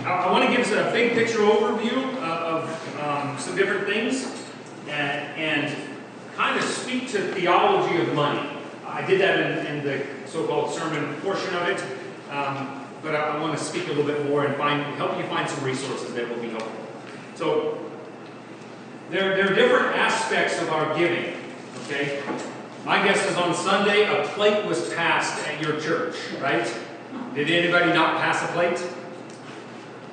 I want to give us a big picture overview of some different things and kind of speak to theology of money. I did that in the so-called sermon portion of it, but I want to speak a little bit more and help you find some resources that will be helpful. So there are different aspects of our giving, okay? My guess is on Sunday a plate was passed at your church, right? Did anybody not pass a plate?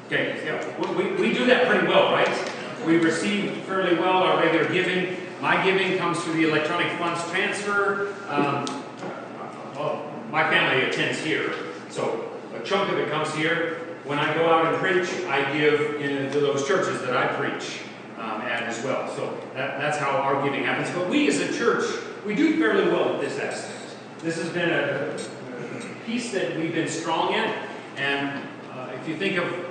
Okay, yeah, we do that pretty well, right? We receive fairly well our regular giving. My giving comes through the electronic funds transfer. Well, my family attends here, so a chunk of it comes here. When I go out and preach, I give into those churches that I preach at as well. So that's how our giving happens. But we as a church, we do fairly well at this aspect. This has been a piece that we've been strong in. And if you think of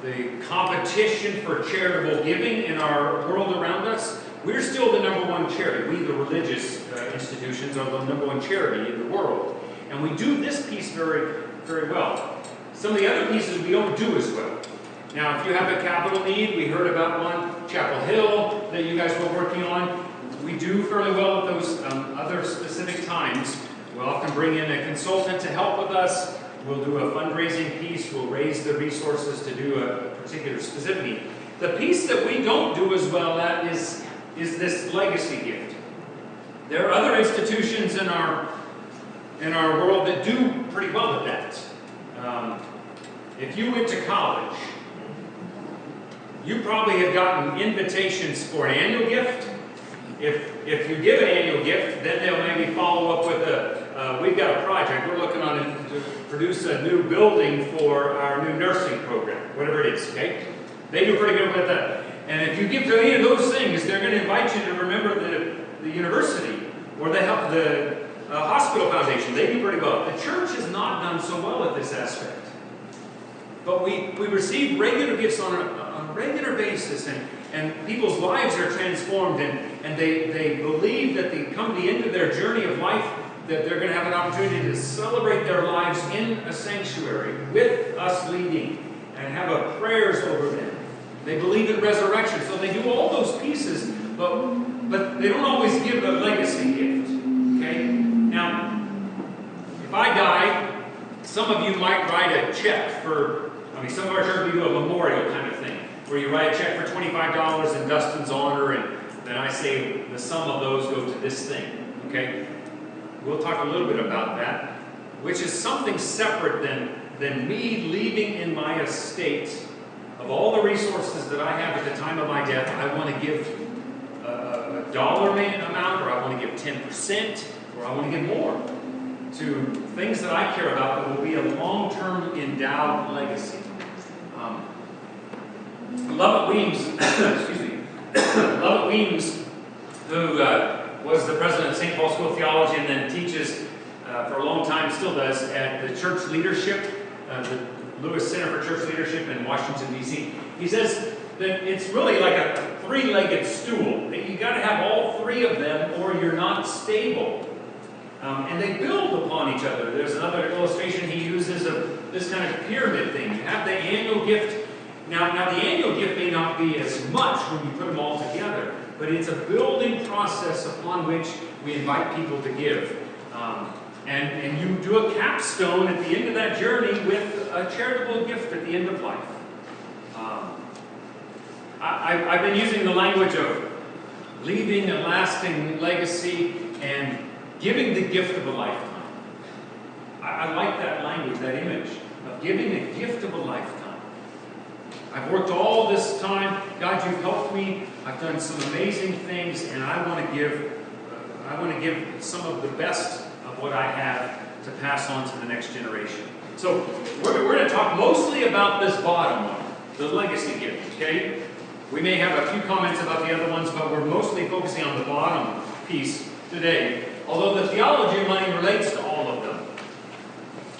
the competition for charitable giving in our world around us, we're still the #1 charity. We, the religious institutions, are the #1 charity in the world. And we do this piece very, very well. Some of the other pieces we don't do as well. Now, if you have a capital need, we heard about one, Chapel Hill, that you guys were working on. We do fairly well at those other specific times. We'll often bring in a consultant to help with us. We'll do a fundraising piece. We'll raise the resources to do a particular specific need. The piece that we don't do as well at is this legacy gift. There are other institutions in our world that do pretty well at that. If you went to college, you probably have gotten invitations for an annual gift. If you give an annual gift, then they'll maybe follow up with we've got a project, we're looking on it to produce a new building for our new nursing program, whatever it is, okay? They do pretty good with that. And if you give to any of those things, they're going to invite you to remember the university or the hospital foundation. They do pretty well. The church has not done so well at this aspect. But we receive regular gifts on a regular basis, and people's lives are transformed, and they believe that they come to the end of their journey of life, that they're going to have an opportunity to celebrate their lives in a sanctuary with us leading and have a prayers over them. They believe in resurrection, so they do all those pieces, but they don't always give a legacy gift. Okay? Now, if I die, some of you might write a check for, some of our churches, we do a memorial kind of thing, where you write a check for $25 in Dustin's honor, and then I say the sum of those go to this thing. Okay? We'll talk a little bit about that, which is something separate than me leaving in my estate of all the resources that I have at the time of my death. I want to give a dollar amount, or I want to give 10%, or I want to give more to things that I care about that will be a long-term endowed legacy. Lovett Weems, excuse me, Lovett Weems, who was the president of St. Paul School of Theology and then teaches for a long time, still does, at the church leadership, the Lewis Center for Church Leadership in Washington, D.C. He says that it's really like a three-legged stool. You got to have all three of them or you're not stable. And they build upon each other. There's another illustration he uses of this kind of pyramid thing. You have the annual gift. Now the annual gift may not be as much when you put them all together, but it's a building process upon which we invite people to give. And you do a capstone at the end of that journey with a charitable gift at the end of life. I've been using the language of leaving a lasting legacy and giving the gift of a lifetime. I like that language, that image of giving the gift of a lifetime. I've worked all this time. God, you've helped me. I've done some amazing things, and I want to give some of the best of what I have to pass on to the next generation. So we're going to talk mostly about this bottom one, the legacy gift. Okay, we may have a few comments about the other ones, but we're mostly focusing on the bottom piece today. Although the theology of money relates to all of them.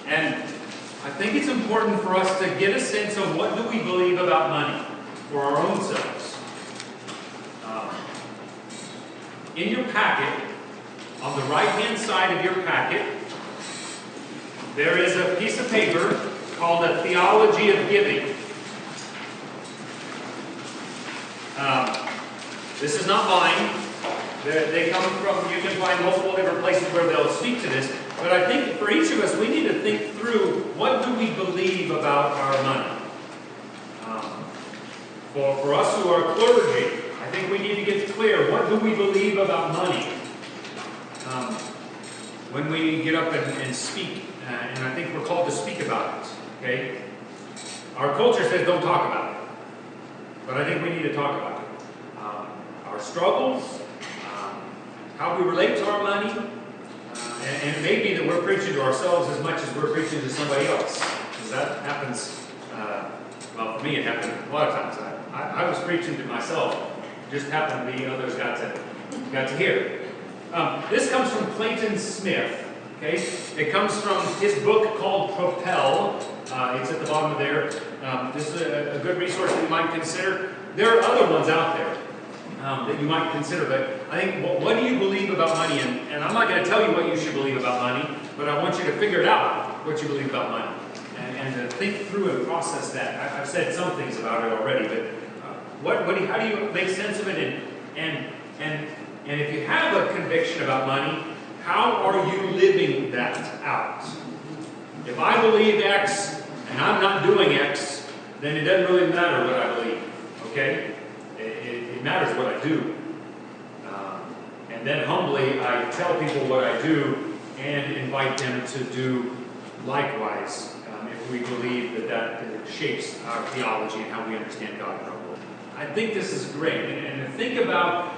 And I think it's important for us to get a sense of what do we believe about money for our own selves. In your packet, on the right-hand side of your packet, there is a piece of paper called a Theology of Giving. This is not mine. They come from, you can find multiple different places where they'll speak to this. But I think for each of us, we need to think through, what do we believe about our money? For us who are clergy, I think we need to get clear, what do we believe about money? When we get up and speak, and I think we're called to speak about it, okay? Our culture says don't talk about it, but I think we need to talk about it. Our struggles, how we relate to our money, and it may be that we're preaching to ourselves as much as we're preaching to somebody else, because that happens, well, for me it happened a lot of times. I was preaching to myself, it just happened to be others got to hear. This comes from Clayton Smith, okay? It comes from his book called Propel. It's at the bottom of there. This is a good resource that you might consider. There are other ones out there that you might consider, but I think, what do you believe about money? And I'm not going to tell you what you should believe about money, but I want you to figure it out, what you believe about money, and to think through and process that. I've said some things about it already, but how do you make sense of it? And if you have a conviction about money, how are you living that out? If I believe X and I'm not doing X, then it doesn't really matter what I believe, okay? It matters what I do. And then humbly, I tell people what I do and invite them to do likewise if we believe that shapes our theology and how we understand God in our world. I think this is great. And to think about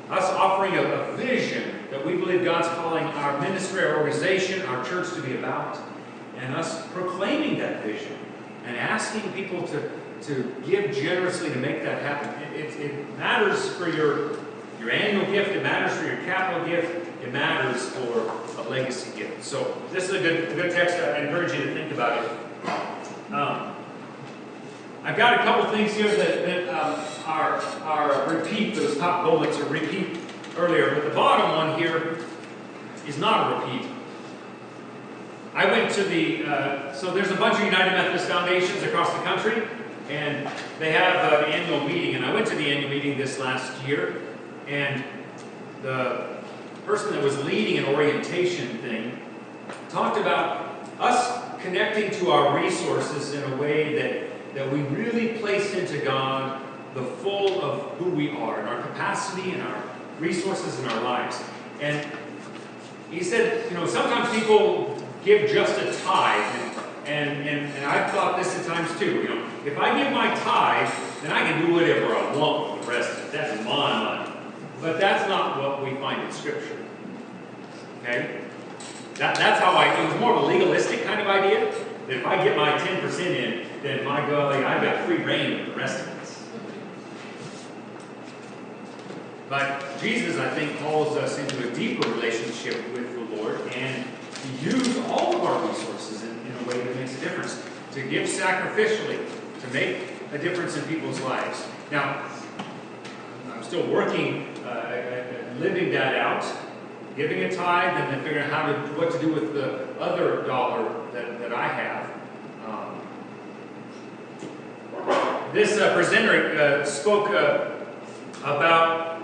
us offering a vision that we believe God's calling our ministry, our organization, our church to be about, and us proclaiming that vision and asking people to give generously to make that happen. It matters for your annual gift, it matters for your capital gift, it matters for a legacy gift. So this is a good text. I encourage you to think about it. I've got a couple things here that are repeat. Those top bullets are repeat earlier, but the bottom one here is not a repeat. I went to so there's a bunch of United Methodist foundations across the country, and they have an annual meeting, and I went to the annual meeting this last year, and the person that was leading an orientation thing talked about us connecting to our resources in a way that we really place into God the full of who we are, and our capacity and our resources in our lives. And he said, sometimes people give just a tithe, and I've thought this at times too. If I give my tithe, then I can do whatever I want with the rest of it. That's my money. But that's not what we find in Scripture. Okay? That's how it was more of a legalistic kind of idea, that if I get my 10% in, then my God, I've got free reign with the rest of this. But Jesus, I think, calls us into a deeper relationship with the Lord, and to use all of our resources in a way that makes a difference, to give sacrificially, to make a difference in people's lives. Now, I'm still working, living that out, giving a tithe, and then figuring out what to do with the other dollar that I have. This presenter spoke about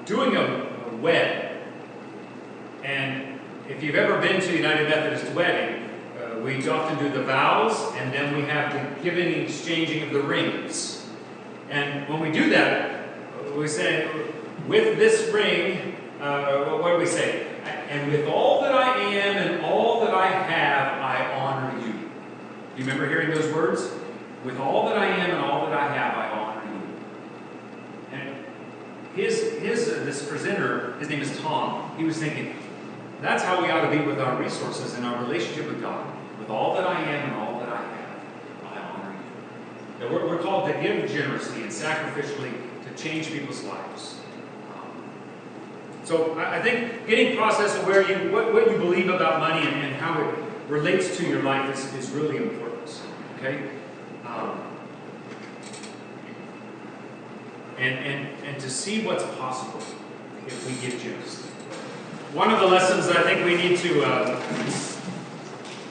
doing a wedding. And if you've ever been to a United Methodist wedding, we often do the vows, and then we have the giving and exchanging of the rings. And when we do that, we say, with this ring, what do we say? And with all that I am and all that I have, I honor you. Do you remember hearing those words? With all that I am and all that I have, I honor you. And this presenter, his name is Tom, he was thinking, that's how we ought to be with our resources and our relationship with God. With all that I am and all that I have, I honor you. Now, we're called to give generously and sacrificially to change people's lives. So I think getting process of what you believe about money and how it relates to your life is really important. Okay? And to see what's possible if we give generously. One of the lessons that I think we need to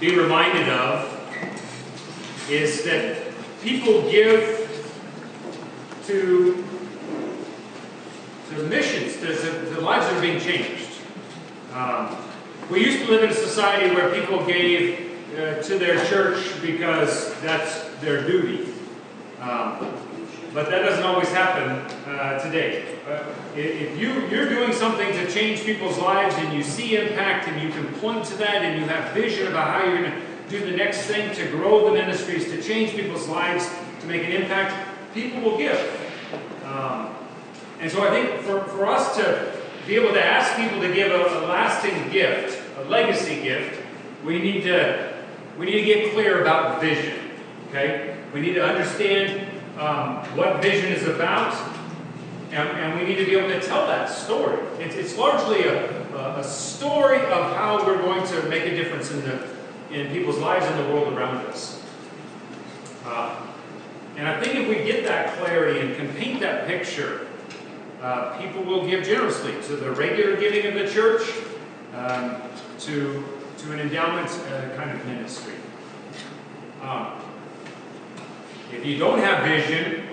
be reminded of is that people give to missions, the lives that are being changed. We used to live in a society where people gave to their church because that's their duty. But that doesn't always happen today. If you're doing something to change people's lives and you see impact and you can point to that and you have vision about how you're going to do the next thing to grow the ministries, to change people's lives, to make an impact, people will give. And so I think for us to be able to ask people to give a lasting gift, a legacy gift, we need to get clear about vision. Okay? We need to understand what vision is about, and we need to be able to tell that story. It's largely a story of how we're going to make a difference in people's lives and the world around us. And I think if we get that clarity and can paint that picture, people will give generously to the regular giving of the church, to an endowment kind of ministry. If you don't have vision,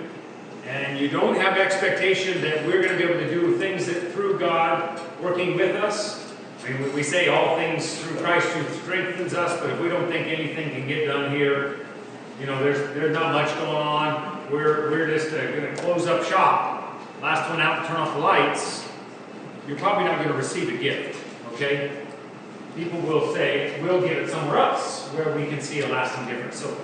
and you don't have expectation that we're going to be able to do things that through God working with us, I mean, we say all things through Christ who strengthens us, but if we don't think anything can get done here, you know, there's not much going on. We're just going to close up shop. Last one out and turn off the lights. You're probably not going to receive a gift, okay? People will say, we'll give it somewhere else where we can see a lasting difference. So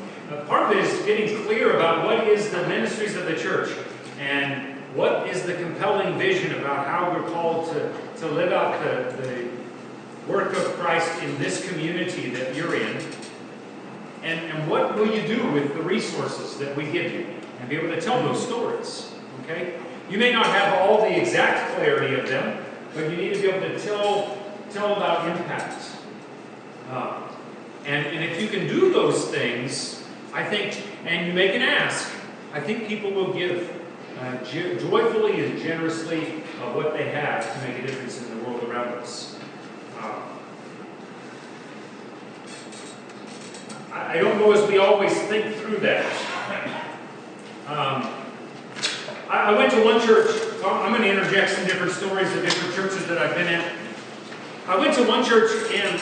part of it is getting clear about what is the ministries of the church and what is the compelling vision about how we're called to live out the work of Christ in this community that you're in. And what will you do with the resources that we give you and be able to tell those stories, okay? You may not have all the exact clarity of them, but you need to be able to tell about impact. And if you can do those things, I think, and you make an ask, I think people will give joyfully and generously of what they have to make a difference in the world around us. I don't know as we always think through that. I went to one church. I'm going to interject some different stories of different churches that I've been at. I went to one church and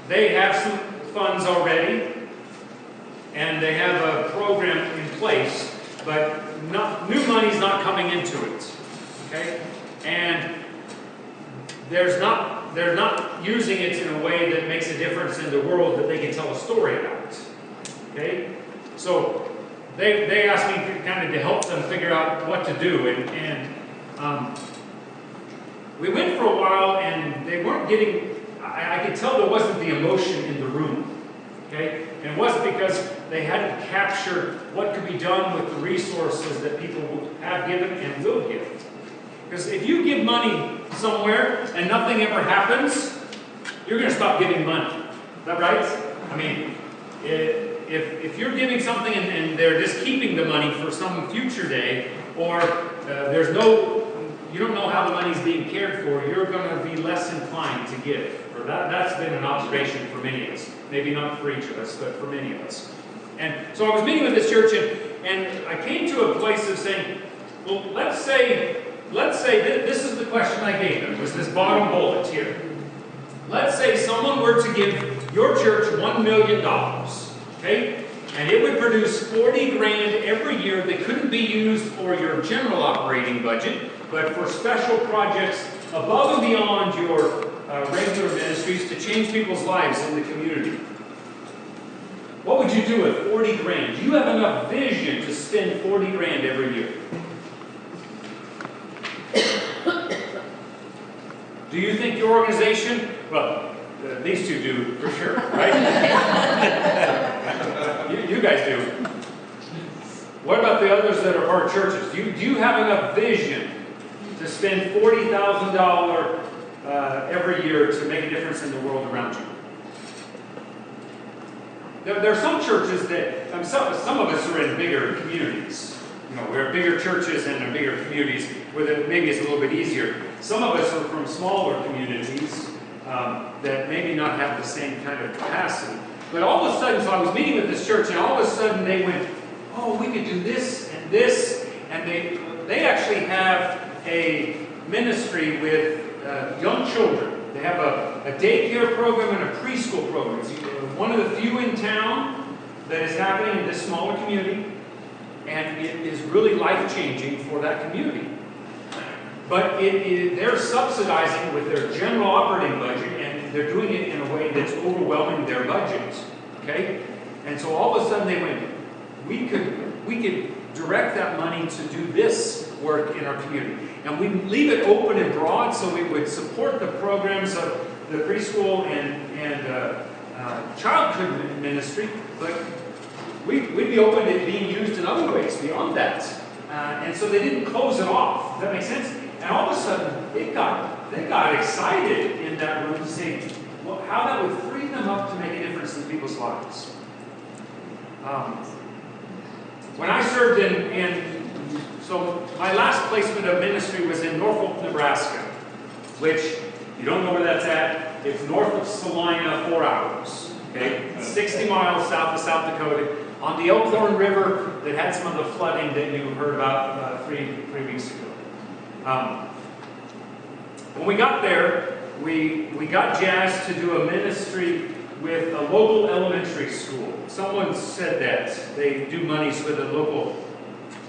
they have some funds already and they have a program in place, but new money's not coming into it. Okay? And they're not using it in a way that makes a difference in the world that they can tell a story about. Okay? So they asked me kind of to help them figure out what to do, and we went for a while, and they weren't getting. I could tell there wasn't the emotion in the room. Okay, and it wasn't because they hadn't captured what could be done with the resources that people have given and will give. Because if you give money somewhere and nothing ever happens, you're going to stop giving money. Is that right? I mean, if you're giving something and they're just keeping the money for some future day, or you don't know how the money's being cared for, you're going to be less inclined to give. Or that's been an observation for many of us. Maybe not for each of us, but for many of us. And so I was meeting with this church, and I came to a place of saying, well, let's say this is the question I gave them, was this bottom bullet here. Let's say someone were to give your church $1 million, okay? And it would produce 40 grand every year that couldn't be used for your general operating budget, but for special projects above and beyond your regular ministries to change people's lives in the community. What would you do with 40 grand? Do you have enough vision to spend 40 grand every year? Do you think your organization, well, these two do for sure, right? you guys do. What about the others that are our churches? Do you have enough vision to spend $40,000 every year to make a difference in the world around you? There are some churches that, some of us are in bigger communities. You know, we're bigger churches and in bigger communities where maybe it's a little bit easier. Some of us are from smaller communities that maybe not have the same kind of capacity. But all of a sudden, so I was meeting with this church, and all of a sudden they went, oh, we could do this and this, And they actually have a ministry with young children. They have a daycare program and a preschool program. It's one of the few in town that is happening in this smaller community, and it is really life-changing for that community. But they're subsidizing with their general operating budget, and they're doing it in a way that's overwhelming their budget. Okay? And so all of a sudden they went, we could direct that money to do this work in our community. And we leave it open and broad, so we would support the programs of the preschool and childhood ministry, but we'd be open to it being used in other ways beyond that. And so they didn't close it off. Does that make sense? And all of a sudden, they got excited in that room to see how that would free them up to make a difference in people's lives. When I served so my last placement of ministry was in Norfolk, Nebraska, which, you don't know where that's at, it's north of Salina, 4 hours. Okay? 60 miles south of South Dakota, on the Elkhorn River that had some of the flooding that you heard about 3 weeks ago. When we got there, we got jazzed to do a ministry with a local elementary school. Someone said that. They do monies with a local,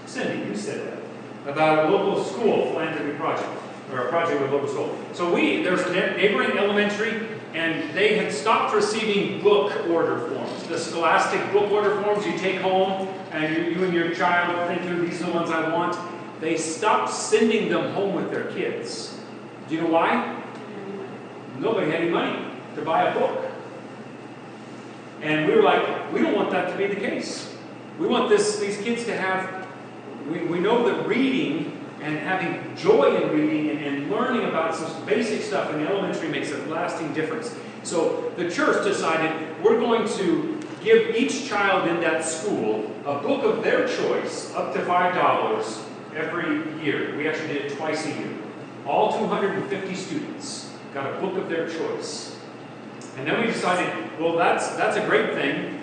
Cindy, you said that, about a local school philanthropy project, or a project with a local school. So there's a neighboring elementary, and they had stopped receiving book order forms. The scholastic book order forms you take home, and you and your child think through, these are the ones I want. They stopped sending them home with their kids. Do you know why? Nobody had any money to buy a book. And we were like, we don't want that to be the case. We want these kids to have, we know that reading and having joy in reading and learning about some basic stuff in the elementary makes a lasting difference. So the church decided we're going to give each child in that school a book of their choice, up to $5 every year. We actually did it twice a year. All 250 students got a book of their choice. And then we decided, well, that's a great thing.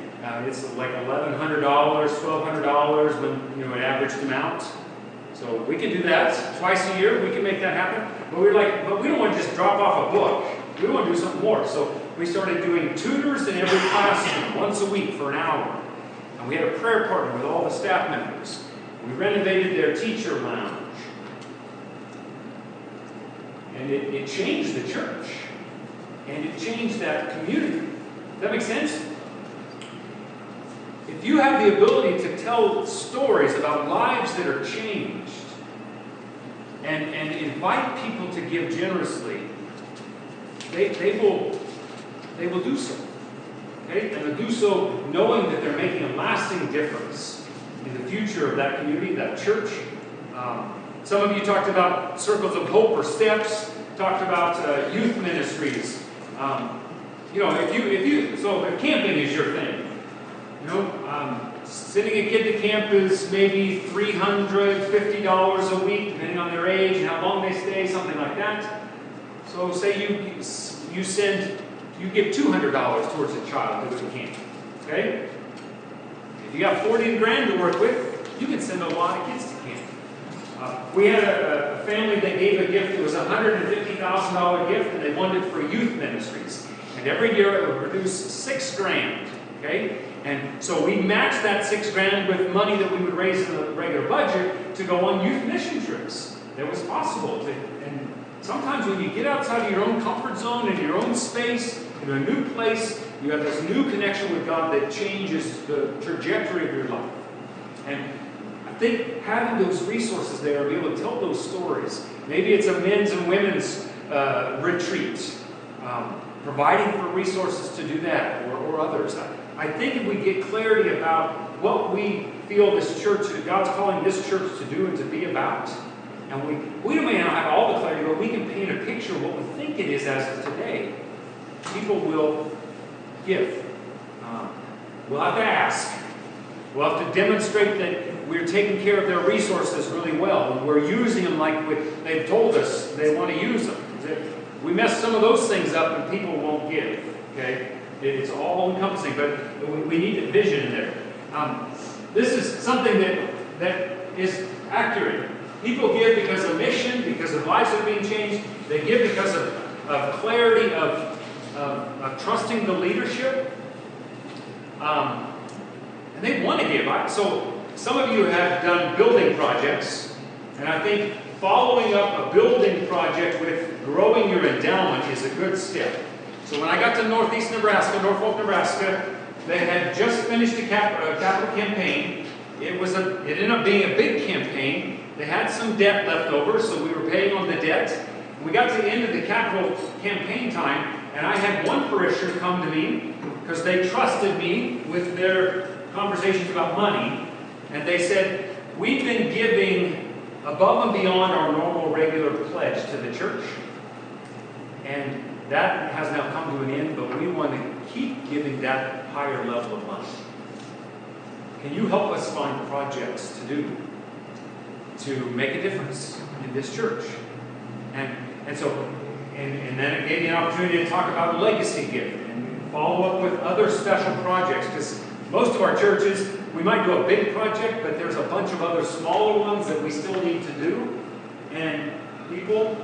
It's like $1,100, $1,200 when it averaged them out. So we can do that twice a year. We can make that happen. But we were like, but we don't want to just drop off a book. We want to do something more. So we started doing tutors in every classroom once a week for an hour. And we had a prayer partner with all the staff members. We renovated their teacher lounge. And it changed the church. And it changed that community. Does that make sense? If you have the ability to tell stories about lives that are changed and invite people to give generously, they will do so. Okay? And they'll do so knowing that they're making a lasting difference in the future of that community, that church. Some of you talked about circles of hope or steps, talked about youth ministries. If camping is your thing, sending a kid to camp is maybe $350 a week, depending on their age and how long they stay, something like that. So say you give $200 towards a child to go to camp. Okay? If you got 40 grand to work with, you can send a lot of kids to camp. We had a family that gave a gift. It was a $150,000 gift, and they wanted it for youth ministries. And every year it would produce $6 grand. Okay? And so we matched that $6 grand with money that we would raise in the regular budget to go on youth mission trips. That was possible. And sometimes when you get outside of your own comfort zone and your own space, in a new place, you have this new connection with God that changes the trajectory of your life. And I think having those resources there, be able to tell those stories. Maybe it's a men's and women's retreat, providing for resources to do that, or others. I think if we get clarity about what we feel this church, God's calling this church to do and to be about, and we may not have all the clarity, but we can paint a picture of what we think it is as of today, people will give. We'll have to ask. We'll have to demonstrate that we're taking care of their resources really well, and we're using them like they've told us they want to use them. We mess some of those things up and people won't give. Okay? It's all encompassing, but we need a vision in there. This is something that is accurate. People give because of mission, because of lives that are being changed. They give because of clarity, of trusting the leadership. And they want to give. So some of you have done building projects, and I think following up a building project with growing your endowment is a good step. So when I got to Northeast Nebraska, Norfolk, Nebraska, they had just finished a capital campaign. It ended up being a big campaign. They had some debt left over, so we were paying on the debt. We got to the end of the capital campaign time, and I had one parishioner come to me because they trusted me with their conversations about money, and they said, we've been giving above and beyond our normal regular pledge to the church, and that has now come to an end, but we want to keep giving that higher level of money. Can you help us find projects to do to make a difference in this church? And then it gave me an opportunity to talk about legacy giving and follow up with other special projects, because most of our churches, we might do a big project, but there's a bunch of other smaller ones that we still need to do. And people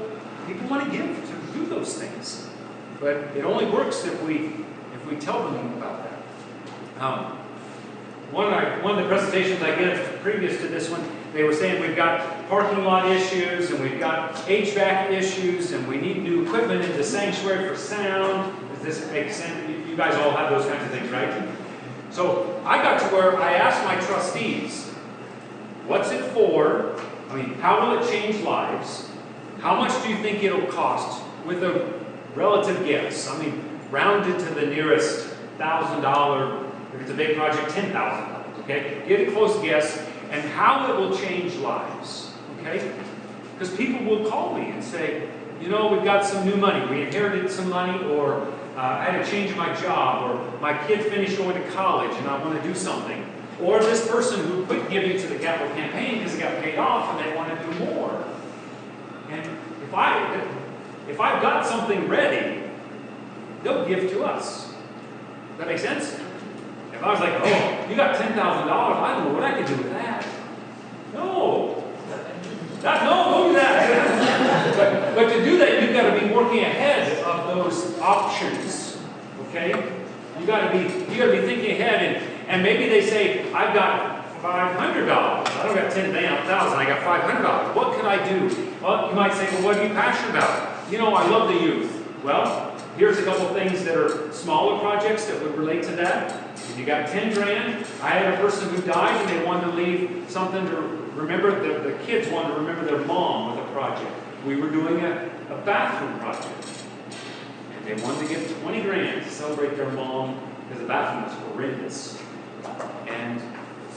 want to give to do those things. But it only works if we tell them about that. One of the presentations I gave previous to this one, they were saying we've got parking lot issues, and we've got HVAC issues, and we need new equipment in the sanctuary for sound. Does this make sense? You guys all have those kinds of things, right? So I got to where I asked my trustees, what's it for? I mean, how will it change lives? How much do you think it'll cost with a relative guess? I mean, rounded to the nearest $1,000, if it's a big project, $10,000, okay? Get a close guess, and how it will change lives, okay? Because people will call me and say, you know, we've got some new money. We inherited some money, or I had a change in my job, or my kid finished going to college and I want to do something. Or this person who quit giving to the capital campaign because it got paid off and they want to do more. And if I've got something ready, they'll give to us. Does that make sense? If I was like, oh, you got $10,000, I don't know what I could do with that. No. Don't do that. but to do that, you've got to be working ahead of those options. Okay? You got to be thinking ahead, and maybe they say, I've got $500. I don't got $10,000. I got $500. What could I do? Well, you might say, well, what are you passionate about? You know, I love the youth. Well, here's a couple things that are smaller projects that would relate to that. If you got 10 grand, I had a person who died and they wanted to leave something to remember, the kids wanted to remember their mom with a project. We were doing a bathroom project. And they wanted to give 20 grand to celebrate their mom because the bathroom was horrendous. And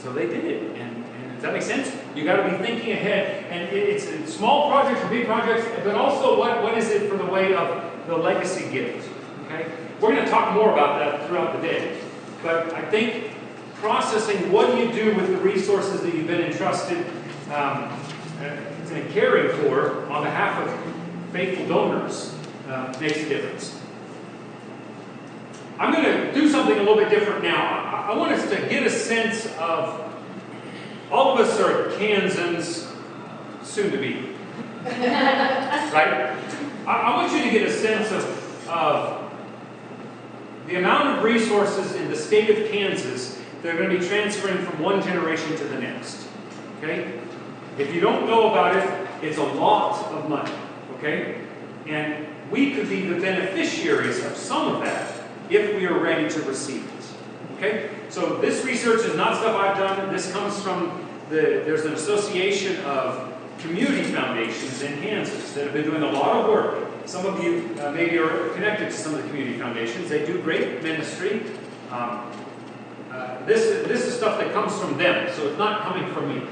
so they did it. And does that make sense? You got to be thinking ahead. And it's small projects or big projects, but also what is it for the way of the legacy gift? Okay? We're going to talk more about that throughout the day. But I think processing what do you do with the resources that you've been entrusted and caring for on behalf of faithful donors makes a difference. I'm going to do something a little bit different now. I want us to get a sense of, all of us are Kansans, soon to be. Right? I want you to get a sense of the amount of resources in the state of Kansas that are going to be transferring from one generation to the next. Okay? If you don't know about it, it's a lot of money. Okay? And we could be the beneficiaries of some of that if we are ready to receive it. Okay? So this research is not stuff I've done. This comes from there's an association of community foundations in Kansas that have been doing a lot of work. Some of you maybe are connected to some of the community foundations. They do great ministry. This is stuff that comes from them, so it's not coming from me.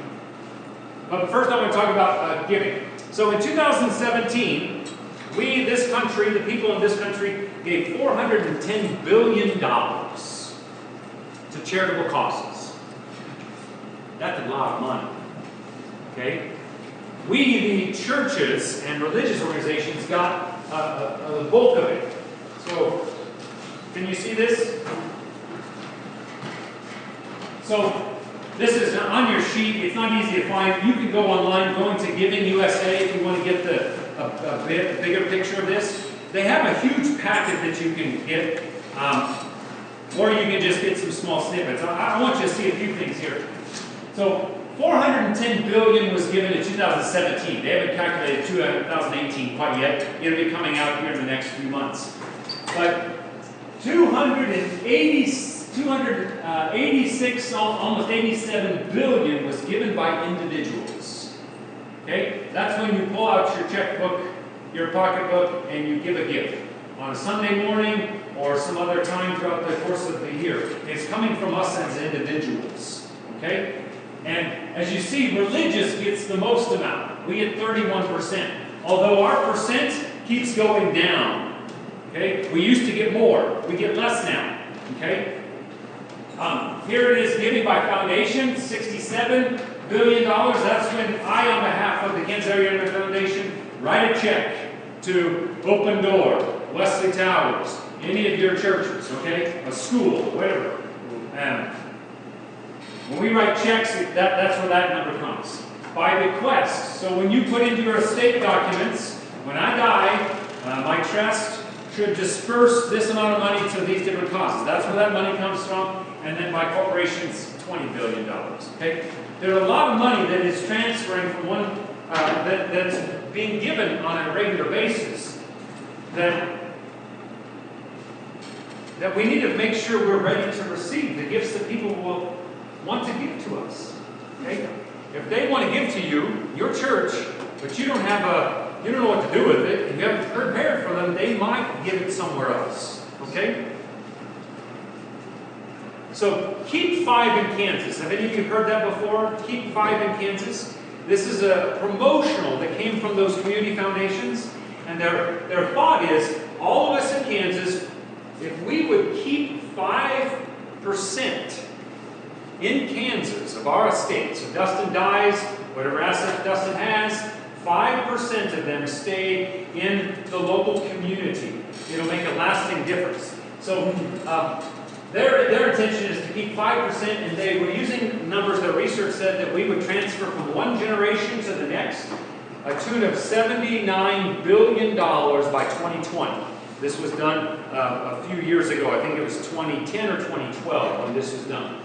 But first I want to talk about giving. So in 2017, this country, the people in this country, gave $410 billion to charitable causes. That's a lot of money. Okay? We, the churches and religious organizations, got the bulk of it. So, can you see this? So, this is on your sheet. It's not easy to find. You can go online, go into Giving USA if you want to get a bigger picture of this. They have a huge packet that you can get, or you can just get some small snippets. I want you to see a few things here. So $410 billion was given in 2017. They haven't calculated 2018 quite yet. It'll be coming out here in the next few months. But 286, almost 87 billion was given by individuals. Okay? That's when you pull out your checkbook, your pocketbook, and you give a gift. On a Sunday morning or some other time throughout the course of the year. It's coming from us as individuals. Okay? And as you see, religious gets the most amount. We get 31%. Although our percent keeps going down. Okay? We used to get more. We get less now. Okay? Here it is, giving by foundation, $67 billion. That's when I, on behalf of the Kansas Area Internet Foundation, write a check to Open Door, Wesley Towers, any of your churches, okay? A school, whatever. When we write checks, that's where that number comes. By bequest. So when you put into your estate documents, when I die, my trust should disperse this amount of money to these different causes. That's where that money comes from. And then my corporation's $20 billion. Okay? There's a lot of money that is transferring from one, that's being given on a regular basis that we need to make sure we're ready to receive the gifts that people will want to give to us. Okay? If they want to give to you, your church, but you don't know what to do with it, and you haven't prepared for them, they might give it somewhere else. Okay? So, Keep 5 in Kansas. Have any of you heard that before? Keep 5 in Kansas. This is a promotional that came from those community foundations. And their thought is, all of us in Kansas, if we would keep 5% in Kansas of our estate, so Dustin dies, whatever asset Dustin has, 5% of them stay in the local community. It'll make a lasting difference. So their intention is to keep 5%, and they were using numbers that research said that we would transfer from one generation to the next, a tune of $79 billion by 2020. This was done a few years ago. I think it was 2010 or 2012 when this was done.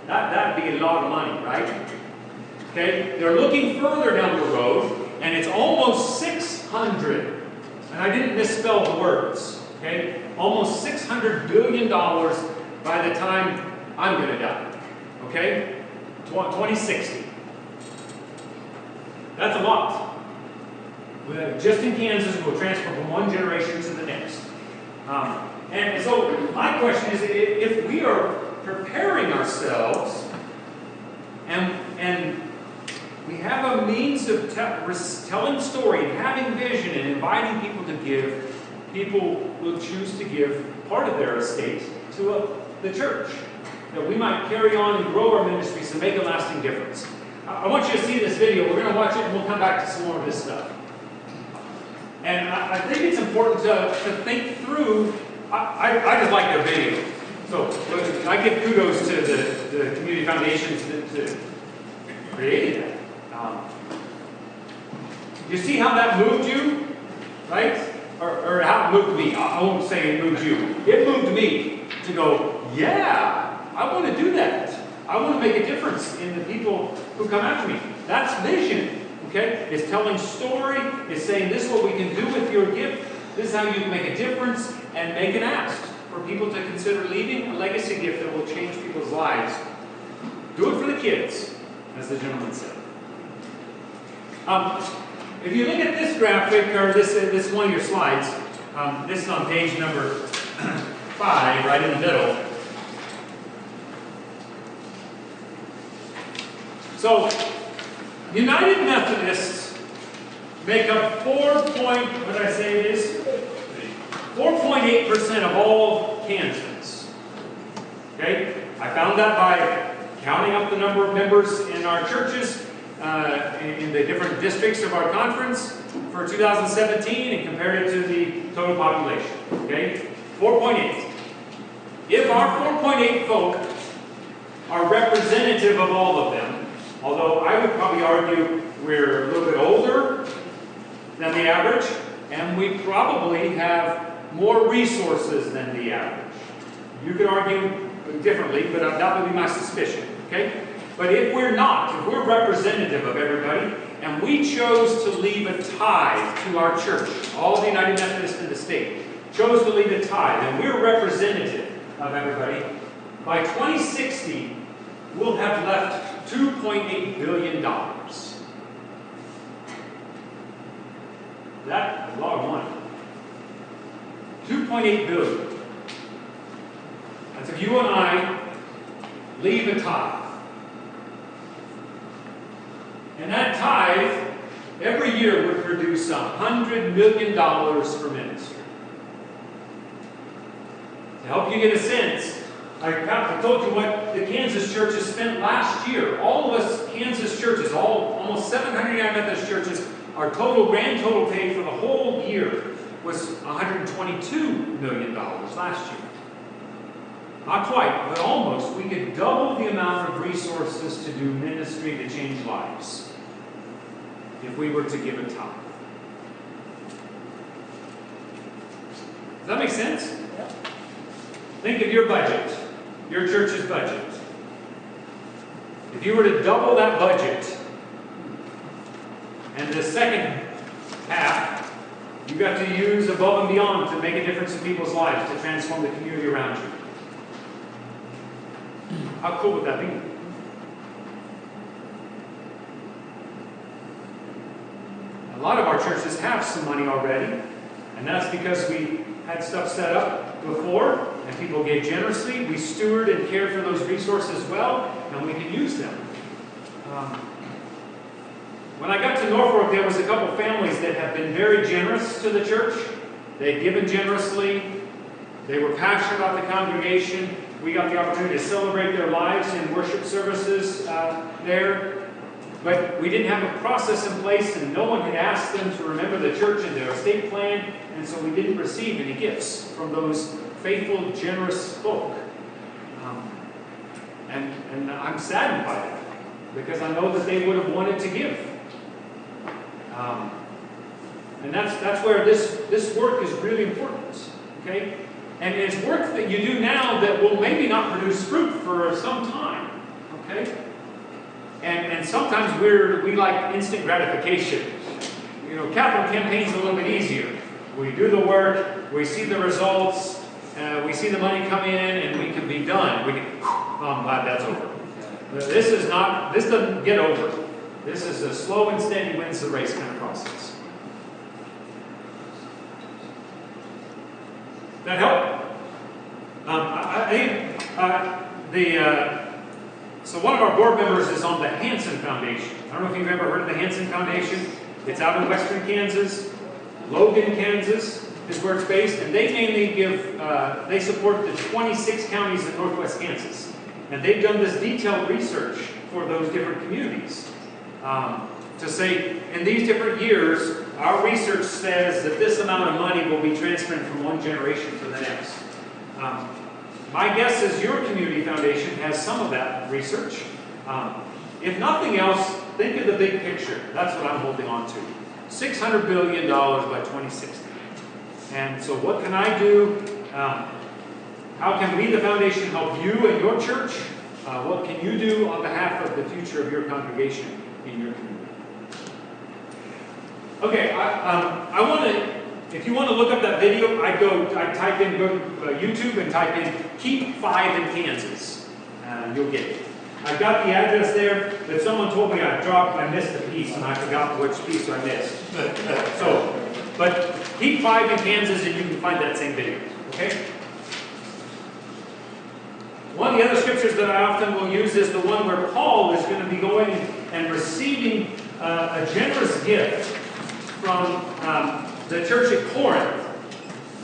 That'd be a lot of money, right? Okay, they're looking further down the road, and it's almost 600. And I didn't misspell the words. Okay, almost $600 billion by the time I'm going to die. Okay, 2060. That's a lot. Just in Kansas, we'll transfer from one generation to the next. And so my question is, if we are preparing ourselves and we have a means of telling story and having vision and inviting people to give, people will choose to give part of their estate to the church. That we might carry on and grow our ministries and make a lasting difference. I want you to see this video. We're going to watch it and we'll come back to some more of this stuff. And I think it's important to think through. I just like their video. So I give kudos to the community foundations that created that. You see how that moved you? Right? Or how it moved me. I won't say it moved you. It moved me to go, yeah, I want to do that. I want to make a difference in the people who come after me. That's vision. Okay? It's telling story. It's saying this is what we can do with your gift. This is how you can make a difference and make an ask for people to consider leaving a legacy gift that will change people's lives. Do it for the kids, as the gentleman said. If you look at this graphic, or this one of your slides, this is on page number 5, right in the middle. So, United Methodists make up 4.8% of all Kansans. Okay? I found that by counting up the number of members in our churches in the different districts of our conference for 2017 and compared it to the total population. Okay? 4.8. If our 4.8 folk are represented representative of all of them, although I would probably argue we're a little bit older than the average, and we probably have more resources than the average. You could argue differently, but that would be my suspicion, okay? But if we're not, if we're representative of everybody, and we chose to leave a tithe to our church, all of the United Methodists in the state chose to leave a tithe, and we're representative of everybody, by 2060, we'll have left $2.8 billion. That's a lot of money. $2.8 billion. That's if you and I leave a tithe. And that tithe, every year, would produce $100 million for ministry. To help you get a sense, I told you what the Kansas churches spent last year. All of us Kansas churches, almost 700 United Methodist churches, our grand total paid for the whole year was $122 million last year. Not quite, but almost. We could double the amount of resources to do ministry to change lives if we were to give a tithe. Does that make sense? Yeah. Think of your budget, your church's budget. If you were to double that budget, and the second half, you got to use above and beyond to make a difference in people's lives, to transform the community around you. How cool would that be? A lot of our churches have some money already, and that's because we had stuff set up before, and people gave generously. We steward and cared for those resources well, and we can use them. When I got to Norfolk, there was a couple families that have been very generous to the church. They'd given generously. They were passionate about the congregation. We got the opportunity to celebrate their lives in worship services there. But we didn't have a process in place, and no one had asked them to remember the church in their estate plan, and so we didn't receive any gifts from those faithful, generous folk. And I'm saddened by that, because I know that they would have wanted to give. And that's where this work is really important, okay? And it's work that you do now that will maybe not produce fruit for some time, okay? And sometimes we like instant gratification. You know, capital campaign's a little bit easier. We do the work, we see the results, we see the money come in, and we can be done. We can, oh, I'm glad that's over. This doesn't get over. This is a slow and steady wins the race kind of process. That help? So one of our board members is on the Hutchinson Foundation. I don't know if you've ever heard of the Hutchinson Foundation. It's out in western Kansas. Logan, Kansas is where it's based, and they mainly they support the 26 counties in northwest Kansas. And they've done this detailed research for those different communities. To say, in these different years, our research says that this amount of money will be transferred from one generation to the next. My guess is your community foundation has some of that research. If nothing else, think of the big picture. That's what I'm holding on to. $600 billion by 2060. And so what can I do? How can we, the foundation, help you and your church? What can you do on behalf of the future of your congregation in your community? Okay, I want to, if you want to look up that video, I go to YouTube and type in Keep 5 in Kansas. You'll get it. I've got the address there, but someone told me I missed a piece, and I forgot which piece I missed. But Keep 5 in Kansas, and you can find that same video. Okay? One of the other scriptures that I often will use is the one where Paul is going to be going and receiving a generous gift from the church at Corinth.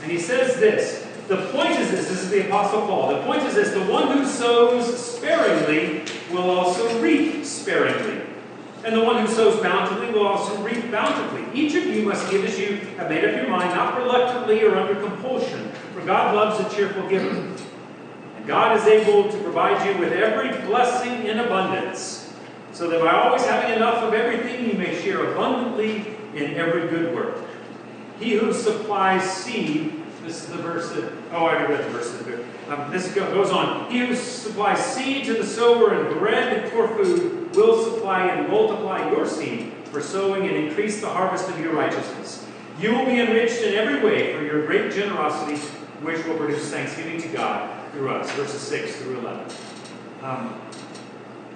And he says this. The point is this is the Apostle Paul. The point is this: the one who sows sparingly will also reap sparingly. And the one who sows bountifully will also reap bountifully. Each of you must give as you have made up your mind, not reluctantly or under compulsion, for God loves a cheerful giver. And God is able to provide you with every blessing in abundance, so that by always having enough of everything, you may share abundantly in every good work. He who supplies seed, this is the verse that, oh, I already read the verse. This goes on. He who supplies seed to the sower and bread for food will supply and multiply your seed for sowing and increase the harvest of your righteousness. You will be enriched in every way for your great generosity, which will produce thanksgiving to God through us. Verses 6 through 11.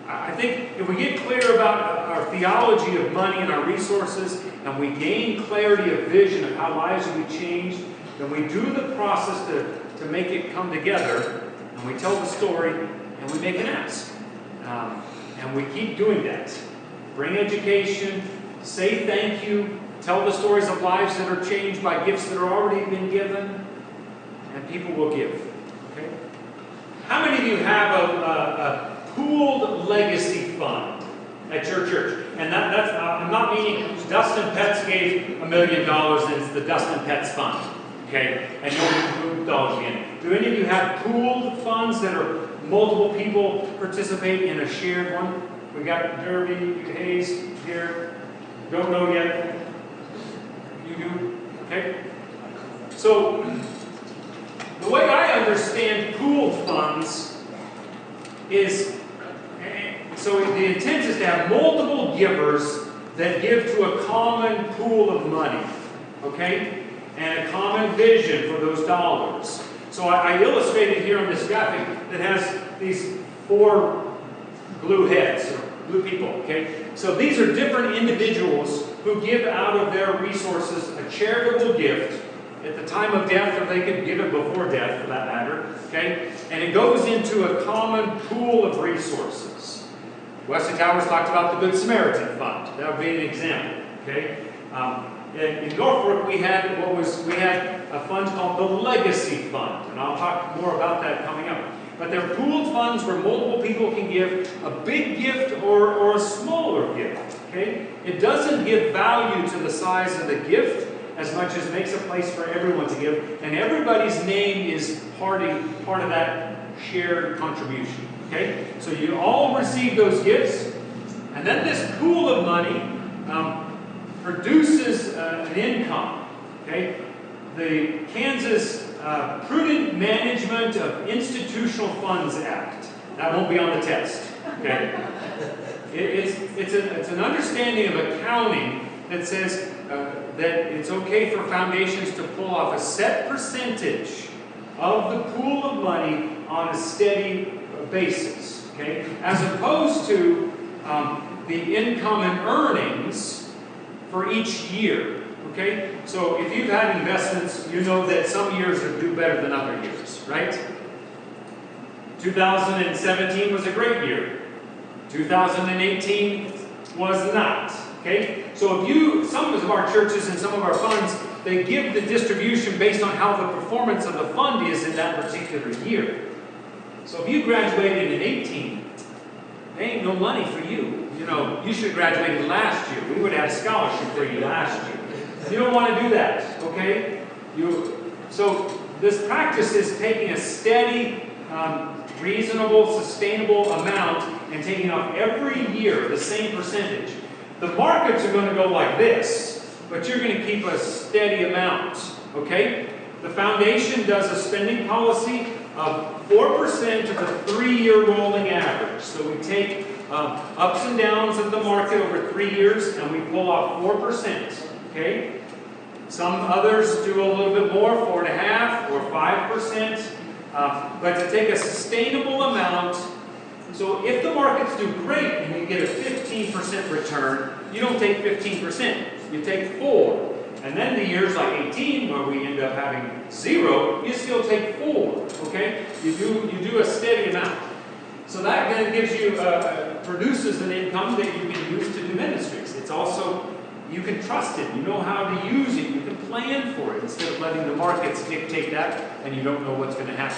I think if we get clear about our theology of money and our resources, and we gain clarity of vision of how lives will be changed, then we do the process to make it come together, and we tell the story, and we make an ask. And we keep doing that. Bring education, say thank you, tell the stories of lives that are changed by gifts that are already been given, and people will give. Okay? How many of you have a pooled legacy fund at your church? And that's I'm not meaning Dustin Petz gave $1 million and it's the Dustin Petz fund. Okay? And you'll move dollars in. Do any of you have pooled funds that are multiple people participate in a shared one? We got Derby, Hayes here. Don't know yet. You do? Okay? So, the way I understand pooled funds is, so the intent is to have multiple givers that give to a common pool of money, okay? And a common vision for those dollars. So I illustrated here on this graphic that has these 4 blue heads, or blue people, okay? So these are different individuals who give out of their resources a charitable gift at the time of death, or they could give it before death for that matter, okay? And it goes into a common pool of resources. Wesley Towers talked about the Good Samaritan Fund. That would be an example, okay? In Norfolk, we had a fund called the Legacy Fund, and I'll talk more about that coming up. But they're pooled funds where multiple people can give a big gift or a smaller gift, okay? It doesn't give value to the size of the gift as much as makes a place for everyone to give, and everybody's name is part of that shared contribution, okay? So you all receive those gifts, and then this pool of money produces an income, okay? The Kansas Prudent Management of Institutional Funds Act. That won't be on the test, okay? It's an understanding of accounting that says that it's okay for foundations to pull off a set percentage of the pool of money on a steady basis, okay? As opposed to the income and earnings for each year, okay? So if you've had investments, you know that some years do better than other years, right? 2017 was a great year. 2018 was not, okay? So if some of our churches and some of our funds, they give the distribution based on how the performance of the fund is in that particular year. So if you graduated in 18, there ain't no money for you. You know, you should have graduated last year. We would have had a scholarship for you last year. You don't want to do that, okay? So this practice is taking a steady, reasonable, sustainable amount and taking off every year the same percentage. The markets are going to go like this, but you're going to keep a steady amount, okay? The foundation does a spending policy of 4% of the 3-year rolling average. So we take ups and downs of the market over 3 years and we pull off 4%, okay? Some others do a little bit more, 4.5% or 5%, but to take a sustainable amount. So if the markets do great and you get a 15% return, you don't take 15%, you take 4%. And then the years like 18, where we end up having 0, you still take 4, okay? You do a steady amount. So that then gives you, produces an income that you can use to do ministries. It's also, you can trust it, you know how to use it, you can plan for it, instead of letting the markets dictate that, and you don't know what's going to happen.